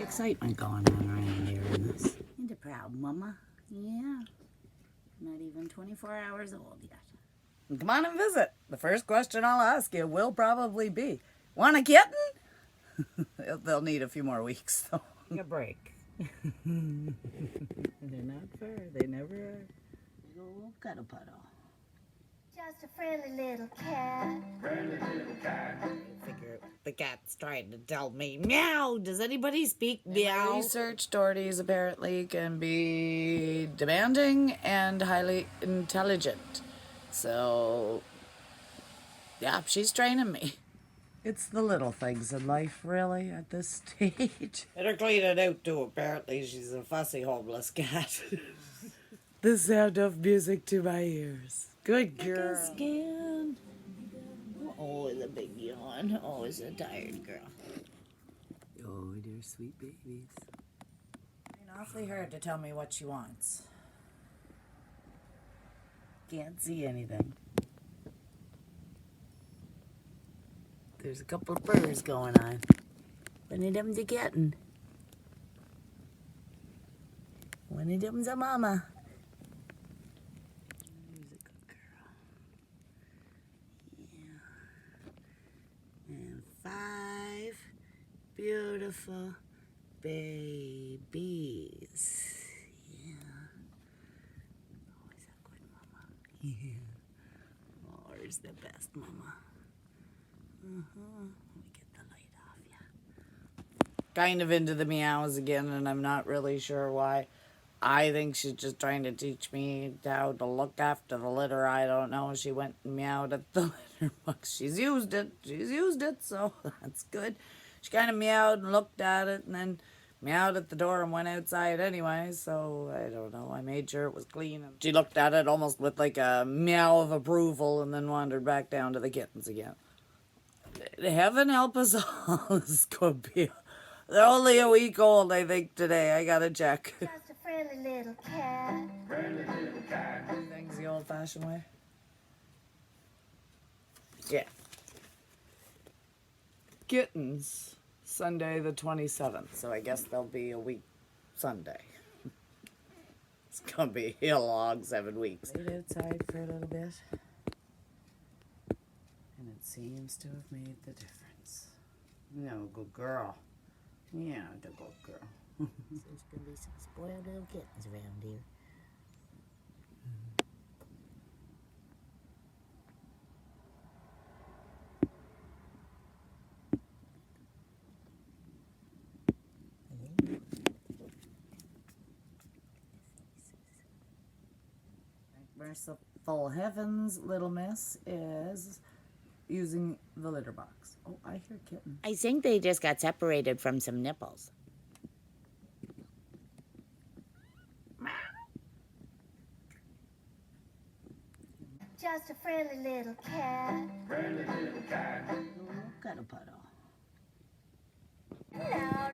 excitement going on around here in this. Ain't it proud, Mama? Yeah. Not even 24 hours old yet. Come on and visit. The first question I'll ask you will probably be, want a kitten? They'll need a few more weeks, though. A break. They're not fur. They never are. Big old cuddle puddle. Just a friendly little cat. Friendly little cat. Figure the cat's trying to tell me meow. Does anybody speak meow? Research Doherty's apparently can be demanding and highly intelligent. So, yeah, she's training me. It's the little things in life, really, at this stage. Better clean it out, too. Apparently, she's a fussy, homeless cat. The sound of music to my ears. Good girl. Scan. Oh, it's a big yawn. Oh, it's a tired girl. Oh, dear sweet babies. It's awfully hard to tell me what she wants. Can't see anything. There's a couple of furs going on. One of them's a kitten. One of them's a mama. Here's a good girl. Yeah. And 5 beautiful babies. Yeah. Always a good mama. Yeah. Oh, here's the best mama. Let me get the light off, yeah. Kind of into the meows again, and I'm not really sure why. I think she's just trying to teach me how to look after the litter. I don't know. She went and meowed at the litter box. She's used it, so that's good. She kind of meowed and looked at it, and then meowed at the door and went outside anyway, so I don't know. I made sure it was clean. And she looked at it almost with like a meow of approval and then wandered back down to the kittens again. Heaven help us all. This is going to be... They're only a week old, I think, today. I gotta check. Just a friendly little cat. Friendly little cat. Things the old-fashioned way. Yeah. Kittens, Sunday the 27th. So I guess they'll be a week Sunday. It's gonna be a long 7 weeks. Stayed outside for a little bit. And it seems to have made the difference. No, good girl. Yeah, the good girl. So there's going to be some spoiled little kittens around here. Merciful heavens, little miss is using the litter box. Oh, I hear kitten. I think they just got separated from some nipples. Just a friendly little cat. Friendly little cat. Oh, cuddle puddle. Hello.